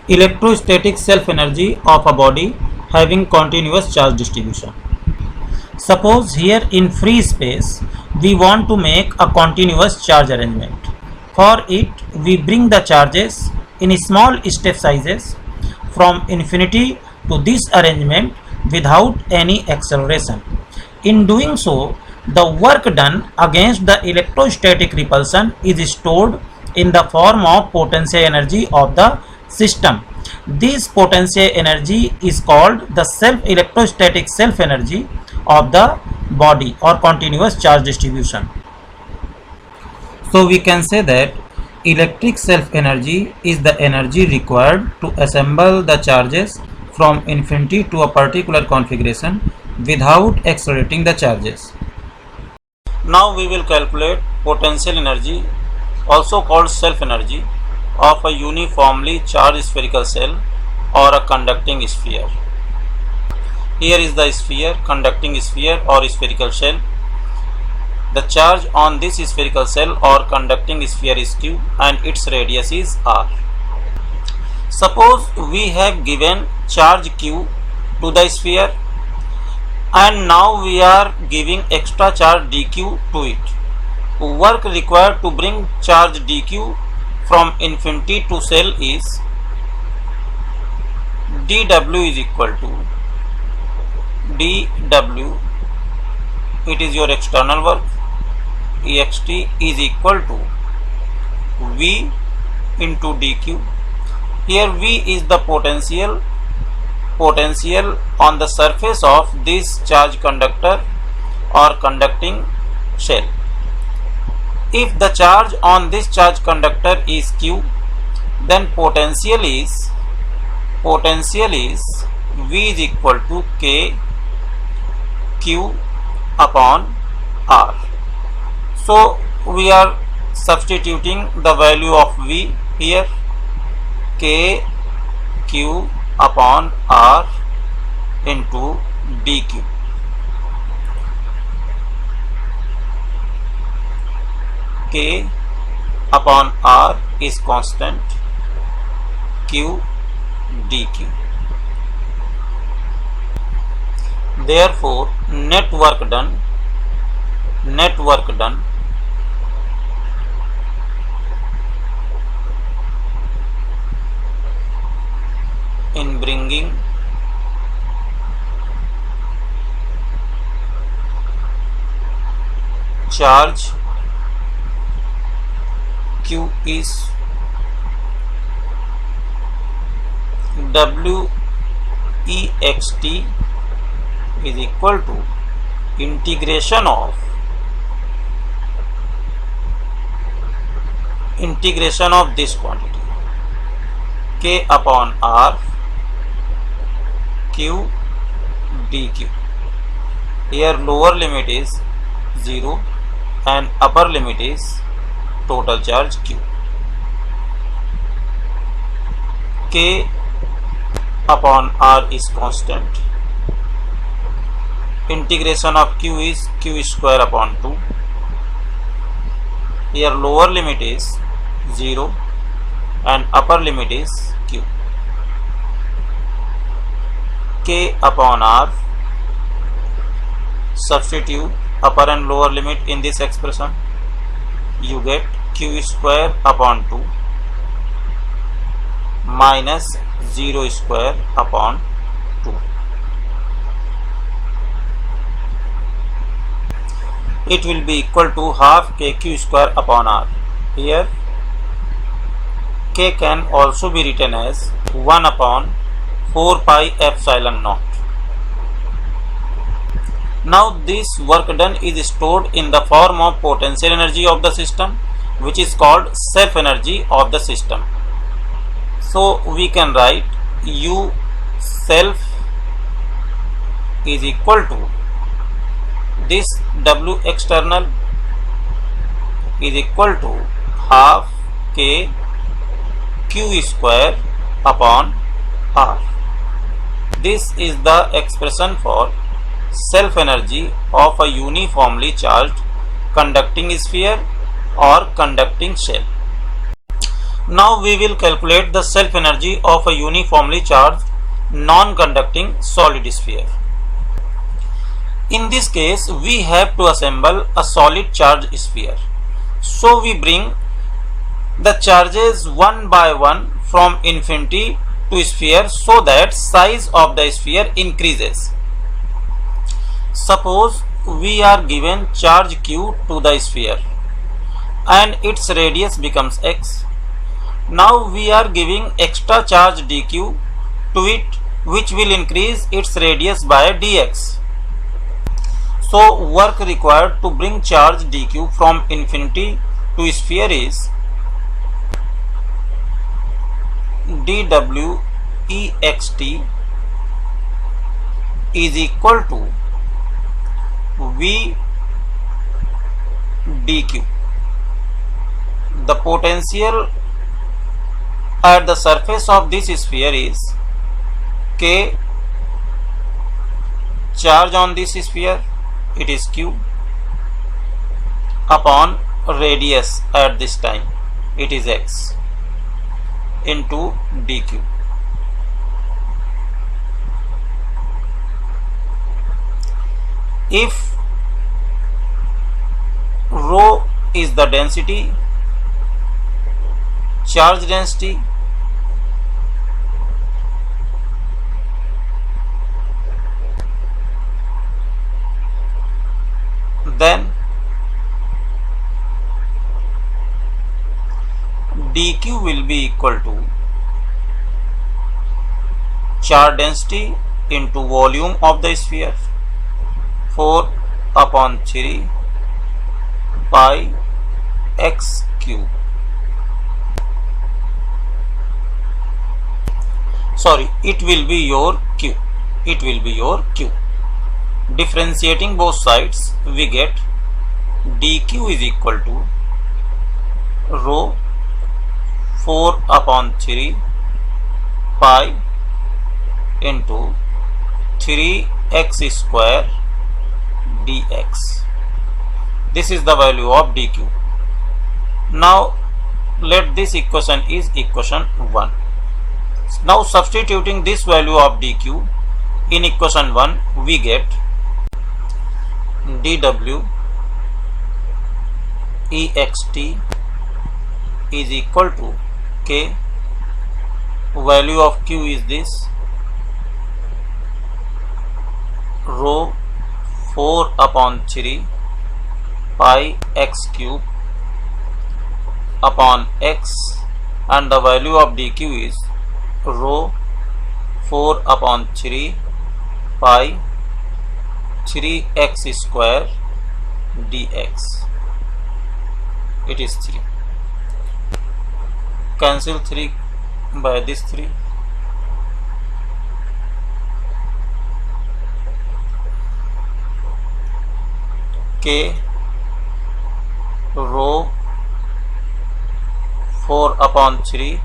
Electrostatic self-energy of a body having continuous charge distribution. Suppose here in free space we want to make a continuous charge arrangement. For it, we bring the charges in small step sizes from infinity to this arrangement without any acceleration. In doing so, the work done against the electrostatic repulsion is stored in the form of potential energy of the system. This potential energy is called the electrostatic self energy of the body or continuous charge distribution. So we can say that electric self energy is the energy required to assemble the charges from infinity to a particular configuration without accelerating the charges. Now we will calculate potential energy, also called self energy, of a uniformly charged spherical cell or a conducting sphere. Here is the sphere, conducting sphere or spherical shell. The charge on this spherical cell or conducting sphere is Q and its radius is R. Suppose we have given charge Q to the sphere and now we are giving extra charge dq to it. Work required to bring charge dq from infinity to cell is dw is equal to dw, it is your external work, ext is equal to v into dq. Here v is the potential on the surface of this charge conductor or conducting shell. If the charge on this charge conductor is q, then potential is v is equal to k q upon r. So we are substituting the value of v here, k q upon r into dq. K upon r is constant, q dq. Therefore, net work done in bringing charge q is Wext is equal to integration of this quantity k upon r q dq. Here lower limit is 0 and upper limit is total charge q. K upon r is constant. Integration of q is q square upon 2. Here lower limit is 0 and upper limit is q. K upon r, substitute upper and lower limit in this expression, you get q square upon 2 minus 0 square upon 2. It will be equal to half kq square upon r. Here k can also be written as 1 upon 4 pi epsilon naught. Now this work done is stored in the form of potential energy of the system, which is called self energy of the system. So we can write U self is equal to this W external is equal to half k q square upon r. This is the expression for self energy of a uniformly charged conducting sphere or conducting shell. Now we will calculate the self energy of a uniformly charged non-conducting solid sphere. In this case, we have to assemble a solid charge sphere. So we bring the charges one by one from infinity to sphere so that size of the sphere increases. Suppose we are given charge q to the sphere and its radius becomes x. Now we are giving extra charge dq to it, which will increase its radius by dx. So work required to bring charge dq from infinity to sphere is dw ext is equal to v dq. The potential at the surface of this sphere is k charge on this sphere, it is q, upon radius at this time, it is x, into dq. If rho is the density, charge density, then dq will be equal to charge density into volume of the sphere, 4 upon 3 pi x cube. Sorry, it will be your q. It will be your q. Differentiating both sides, we get dq is equal to rho 4 upon 3 pi into 3x square dx. This is the value of dq. Now let this equation is equation 1. Now substituting this value of dq in equation 1, we get dw ext is equal to k, value of q is this, rho 4 upon 3 pi x cube upon x, and the value of dq is rho 4 upon 3 pi 3x square dx. It is 3. Cancel 3 by this 3. K rho 4 upon 3.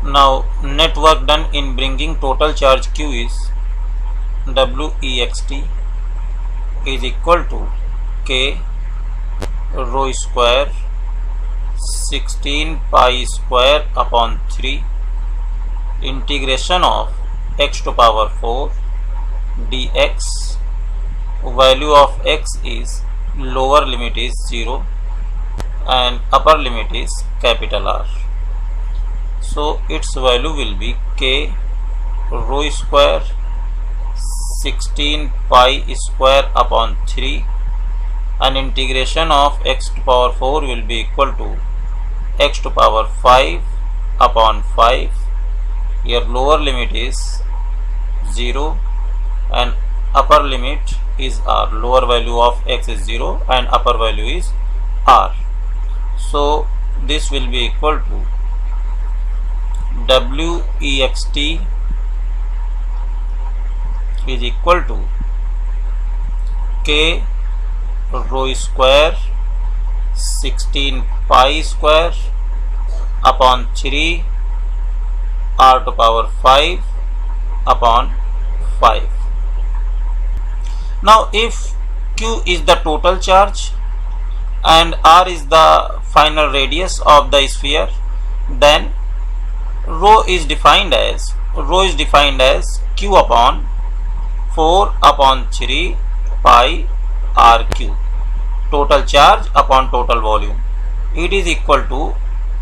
Now net work done in bringing total charge q is Wext is equal to k rho square 16 pi square upon 3 integration of x to power 4 dx. Value of x is lower limit is 0 and upper limit is capital R. So its value will be k rho square 16 pi square upon 3, and integration of x to power 4 will be equal to x to power 5 upon 5. Here lower limit is 0 and upper limit is R. Lower value of x is 0 and upper value is R. So this will be equal to Wext is equal to k rho square 16 pi square upon 3 r to power 5 upon 5. Now if q is the total charge and r is the final radius of the sphere, then rho is defined as q upon 4 upon 3 pi r cube, total charge upon total volume. It is equal to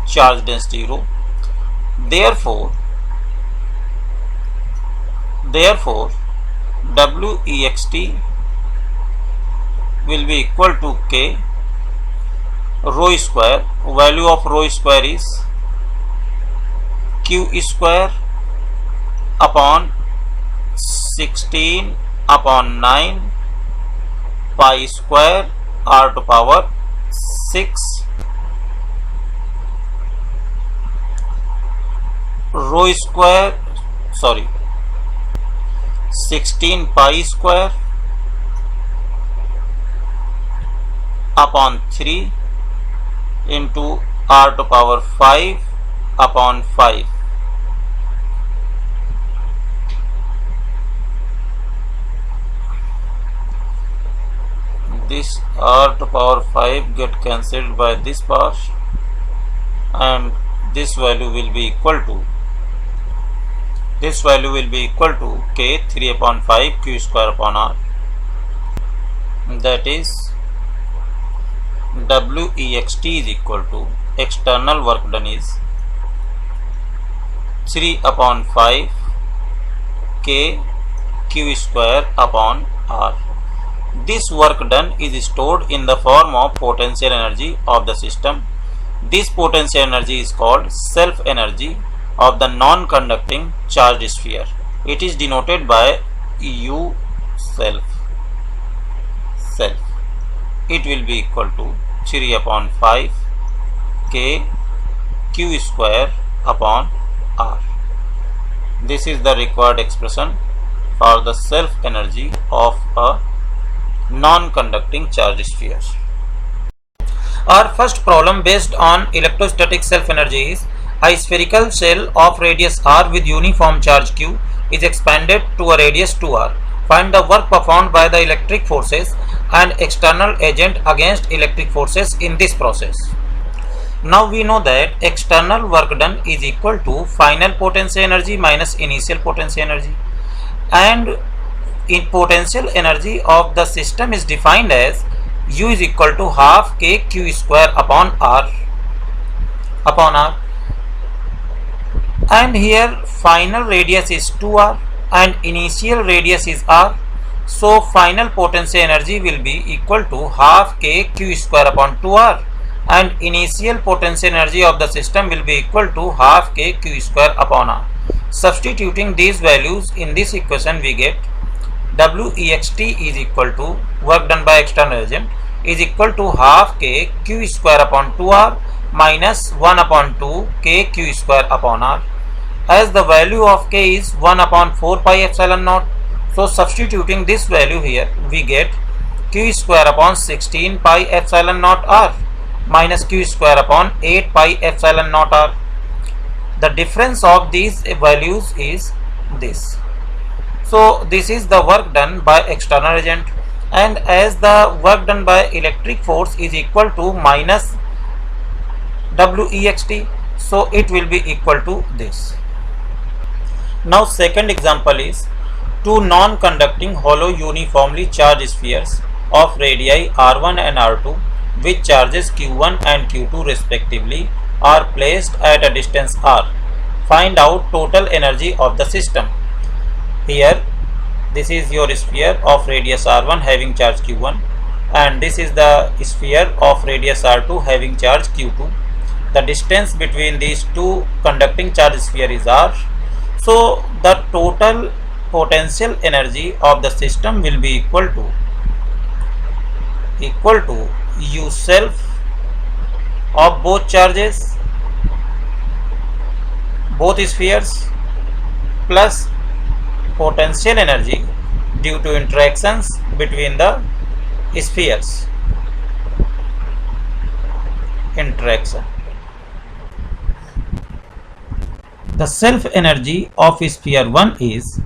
charge density rho. Therefore Wext will be equal to k rho square. Value of rho square is q square upon 16 upon 9 pi square r to power 6 rho square 16 pi square upon 3 into r to power 5 upon 5. This r to power 5 get cancelled by this part, and this value will be equal to k 3 upon 5 q square upon r. That is Wext is equal to external work done is 3 upon 5 k q square upon r. This work done is stored in the form of potential energy of the system. This potential energy is called self energy of the non-conducting charged sphere. It is denoted by U self. It will be equal to 3 upon 5 k q square upon r. This is the required expression for the self energy of a non-conducting charge sphere. Our first problem based on electrostatic self energy is a spherical shell of radius r with uniform charge q is expanded to a radius 2r. Find the work performed by the electric forces and external agent against electric forces in this process. Now we know that external work done is equal to final potential energy minus initial potential energy, and in potential energy of the system is defined as U is equal to half k q square upon r, and here final radius is 2r and initial radius is r. So final potential energy will be equal to half k q square upon 2r, and initial potential energy of the system will be equal to half k q square upon r. Substituting these values in this equation, we get Wext is equal to work done by external agent is equal to half k q square upon 2r minus 1 upon 2 k q square upon r. As the value of k is 1 upon 4 pi epsilon naught, so substituting this value here, we get q square upon 16 pi epsilon naught r minus q square upon 8 pi epsilon naught r. The difference of these values is this. So this is the work done by external agent, and as the work done by electric force is equal to minus Wext, so it will be equal to this. Now second example is two non-conducting hollow uniformly charged spheres of radii r1 and r2 with charges q1 and q2 respectively are placed at a distance r. Find out total energy of the system. Here this is your sphere of radius r1 having charge q1, and this is the sphere of radius r2 having charge q2. The distance between these two conducting charge sphere is r. So the total potential energy of the system will be equal to U self of both charges, both spheres, plus potential energy due to interactions between the spheres. The self energy of sphere 1 is,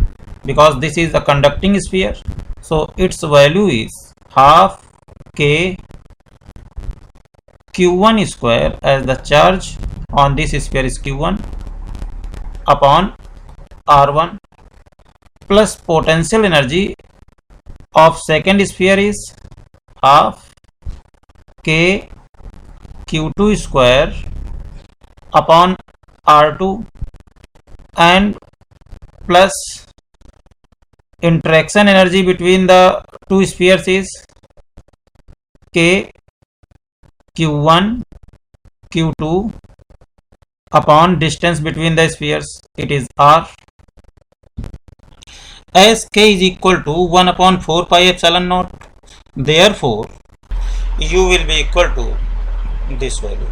because this is a conducting sphere, so its value is half k q1 square, as the charge on this sphere is q1 upon r1, plus potential energy of second sphere is half k q2 square upon r2, and plus interaction energy between the two spheres is k q1 q2 upon distance between the spheres, it is r. As k is equal to 1 upon 4 pi epsilon naught, therefore u will be equal to this value.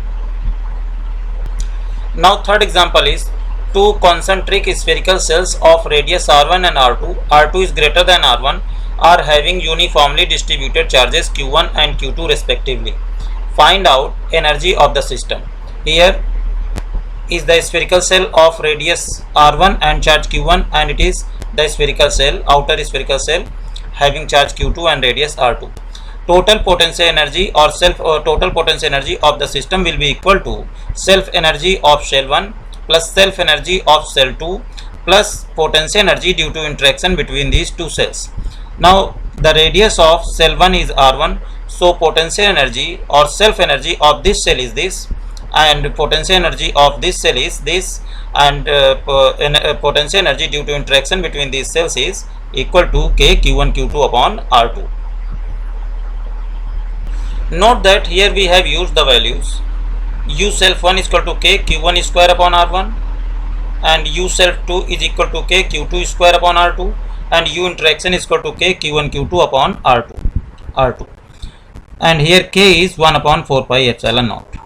Now third example is two concentric spherical cells of radius r1 and r2 is greater than r1, are having uniformly distributed charges q1 and q2 respectively. Find out energy of the system. Here is the spherical cell of radius r1 and charge q1, and it is the spherical cell, outer spherical cell having charge q2 and radius r2. Total potential energy or total potential energy of the system will be equal to self energy of shell 1 plus self energy of cell 2 plus potential energy due to interaction between these two cells. Now the radius of cell 1 is r1, so potential energy or self energy of this cell is this, and potential energy of this cell is this, and potential energy due to interaction between these cells is equal to k q1 q2 upon r2. Note that here we have used the values u self 1 is equal to k q1 square upon r1, and u self 2 is equal to k q2 square upon r2, and u interaction is equal to k q1 q2 upon r2, and here k is 1 upon 4 pi epsilon naught.